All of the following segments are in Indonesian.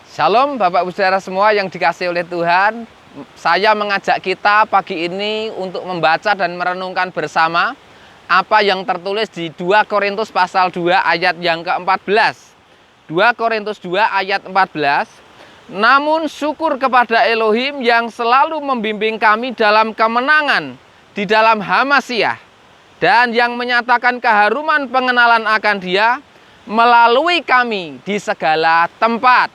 Shalom Bapak Ibu Saudara semua yang dikasihi oleh Tuhan. Saya mengajak kita pagi ini untuk membaca dan merenungkan bersama apa yang tertulis di 2 Korintus pasal 2 ayat yang ke-14. 2 Korintus 2 ayat 14. Namun syukur kepada Elohim yang selalu membimbing kami dalam kemenangan di dalam Hamasyah, dan yang menyatakan keharuman pengenalan akan Dia melalui kami di segala tempat.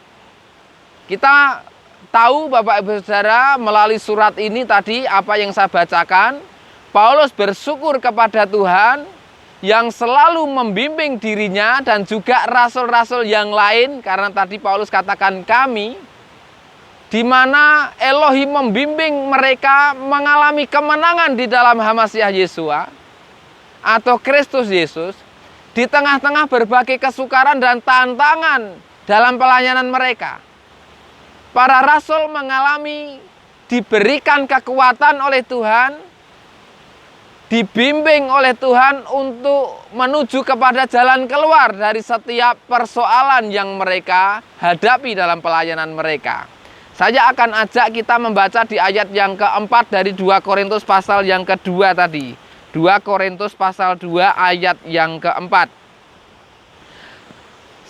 Kita tahu Bapak Ibu Saudara melalui surat ini tadi apa yang saya bacakan, Paulus bersyukur kepada Tuhan yang selalu membimbing dirinya dan juga rasul-rasul yang lain, karena tadi Paulus katakan kami, di mana Elohim membimbing mereka mengalami kemenangan di dalam Hamasyah Yesua atau Kristus Yesus di tengah-tengah berbagai kesukaran dan tantangan dalam pelayanan mereka. Para rasul mengalami diberikan kekuatan oleh Tuhan, dibimbing oleh Tuhan untuk menuju kepada jalan keluar dari setiap persoalan yang mereka hadapi dalam pelayanan mereka. Saya akan ajak kita membaca di ayat yang keempat dari 2 Korintus pasal yang kedua tadi. 2 Korintus pasal 2 ayat yang keempat.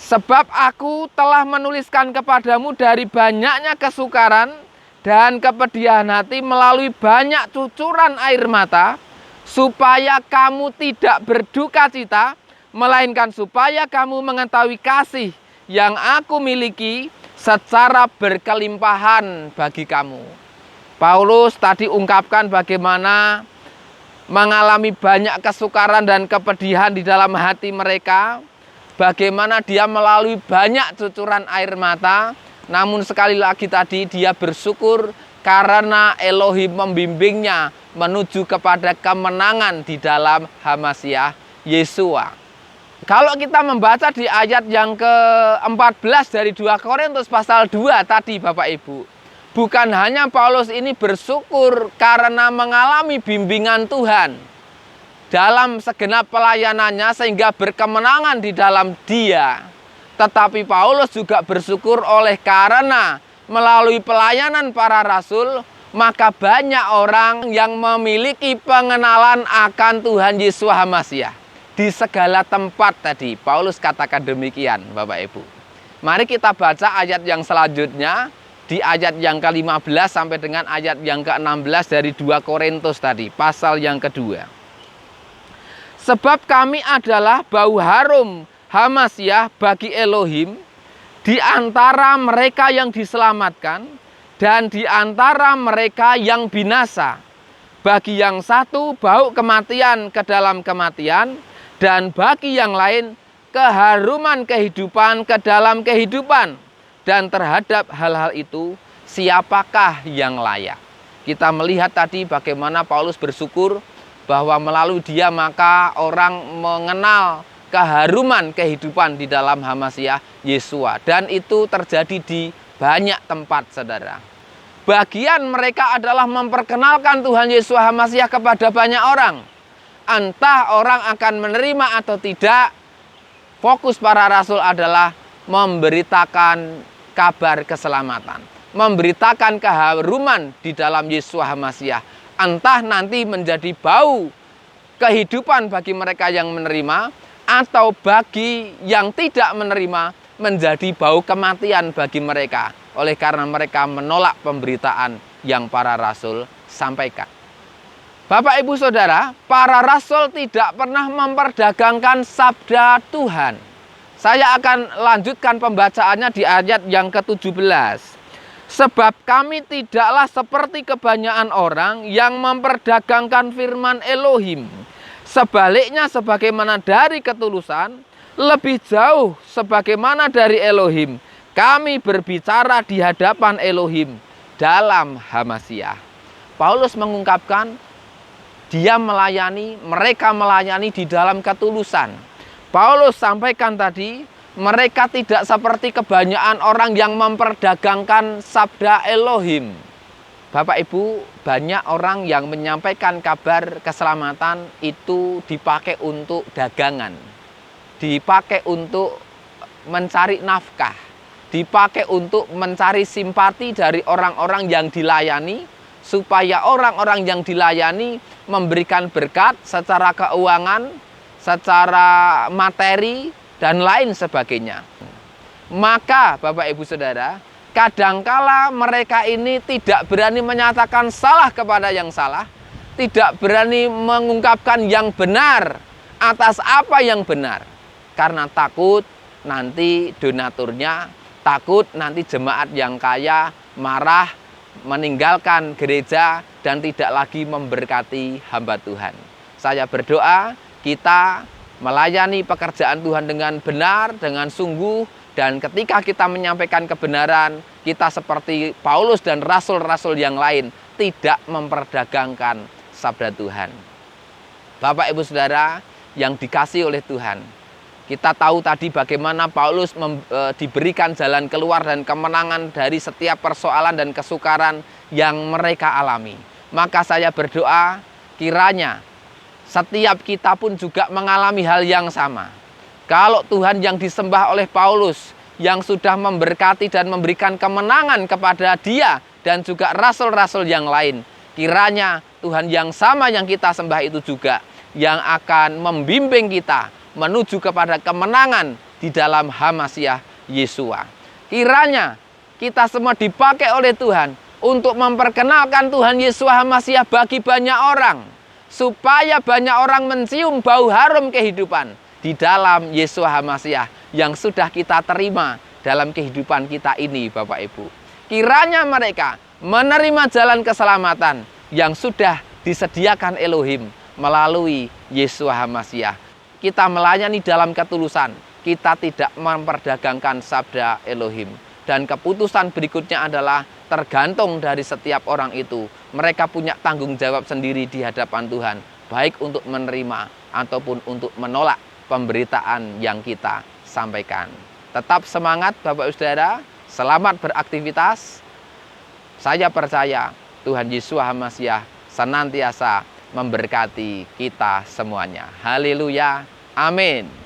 Sebab aku telah menuliskan kepadamu dari banyaknya kesukaran dan kepedihan hati melalui banyak cucuran air mata, supaya kamu tidak berduka cita, melainkan supaya kamu mengetahui kasih yang aku miliki secara berkelimpahan bagi kamu. Paulus tadi ungkapkan bagaimana mengalami banyak kesukaran dan kepedihan di dalam hati mereka, bagaimana dia melalui banyak cucuran air mata, namun sekali lagi tadi dia bersyukur karena Elohim membimbingnya menuju kepada kemenangan di dalam Hamasyah Yesua. Kalau kita membaca di ayat yang ke-14 dari 2 Korintus pasal 2 tadi Bapak Ibu, bukan hanya Paulus ini bersyukur karena mengalami bimbingan Tuhan dalam segenap pelayanannya sehingga berkemenangan di dalam dia, tetapi Paulus juga bersyukur oleh karena melalui pelayanan para rasul, maka banyak orang yang memiliki pengenalan akan Tuhan Yesus Hamasyah di segala tempat tadi. Paulus katakan demikian Bapak Ibu. Mari kita baca ayat yang selanjutnya, di ayat yang ke-15 sampai dengan ayat yang ke-16 dari 2 Korintus tadi, pasal yang kedua. Sebab kami adalah bau harum Hamasyah bagi Elohim di antara mereka yang diselamatkan dan di antara mereka yang binasa. Bagi yang satu bau kematian ke dalam kematian, dan bagi yang lain keharuman kehidupan ke dalam kehidupan. Dan terhadap hal-hal itu siapakah yang layak? Kita melihat tadi bagaimana Paulus bersyukur bahwa melalui dia maka orang mengenal keharuman kehidupan di dalam Hamasyah Yesua. Dan itu terjadi di banyak tempat, saudara. Bagian mereka adalah memperkenalkan Tuhan Yesus Hamasyah kepada banyak orang. Entah orang akan menerima atau tidak, fokus para rasul adalah memberitakan kabar keselamatan, memberitakan keharuman di dalam Yesus Hamasyah. Entah nanti menjadi bau kehidupan bagi mereka yang menerima, atau bagi yang tidak menerima menjadi bau kematian bagi mereka, oleh karena mereka menolak pemberitaan yang para rasul sampaikan. Bapak Ibu Saudara, para rasul tidak pernah memperdagangkan sabda Tuhan. Saya akan lanjutkan pembacaannya di ayat yang ke-17. Sebab kami tidaklah seperti kebanyakan orang yang memperdagangkan firman Elohim. Sebaliknya sebagaimana dari ketulusan, lebih jauh sebagaimana dari Elohim, kami berbicara di hadapan Elohim dalam Hamasyah. Paulus mengungkapkan mereka melayani di dalam ketulusan. Paulus sampaikan tadi, mereka tidak seperti kebanyakan orang yang memperdagangkan sabda Elohim. Bapak Ibu, banyak orang yang menyampaikan kabar keselamatan itu dipakai untuk dagangan, dipakai untuk mencari nafkah, dipakai untuk mencari simpati dari orang-orang yang dilayani, supaya orang-orang yang dilayani memberikan berkat secara keuangan, secara materi, dan lain sebagainya. Maka Bapak Ibu Saudara, kadangkala mereka ini tidak berani menyatakan salah kepada yang salah, tidak berani mengungkapkan yang benar atas apa yang benar, karena takut nanti donaturnya, takut nanti jemaat yang kaya marah, meninggalkan gereja, dan tidak lagi memberkati hamba Tuhan. Saya berdoa kita melayani pekerjaan Tuhan dengan benar, dengan sungguh, dan ketika kita menyampaikan kebenaran, kita seperti Paulus dan rasul-rasul yang lain, tidak memperdagangkan sabda Tuhan. Bapak Ibu Saudara yang dikasihi oleh Tuhan, kita tahu tadi bagaimana Paulus diberikan jalan keluar dan kemenangan dari setiap persoalan dan kesukaran yang mereka alami. Maka saya berdoa kiranya setiap kita pun juga mengalami hal yang sama. Kalau Tuhan yang disembah oleh Paulus yang sudah memberkati dan memberikan kemenangan kepada dia dan juga rasul-rasul yang lain, kiranya Tuhan yang sama yang kita sembah itu juga yang akan membimbing kita menuju kepada kemenangan di dalam Hamasiah Yesua. Kiranya kita semua dipakai oleh Tuhan untuk memperkenalkan Tuhan Yesua Hamasiah bagi banyak orang, supaya banyak orang mencium bau harum kehidupan di dalam Yesua Hamasiah yang sudah kita terima dalam kehidupan kita ini, Bapak Ibu. Kiranya mereka menerima jalan keselamatan yang sudah disediakan Elohim melalui Yesua Hamasiah. Kita melayani dalam ketulusan, kita tidak memperdagangkan sabda Elohim. Dan keputusan berikutnya adalah tergantung dari setiap orang itu. Mereka punya tanggung jawab sendiri di hadapan Tuhan, baik untuk menerima ataupun untuk menolak pemberitaan yang kita sampaikan. Tetap semangat Bapak Ibu Saudara, selamat beraktivitas. Saya percaya Tuhan Yesua Hamasiah senantiasa memberkati kita semuanya. Haleluya, amin.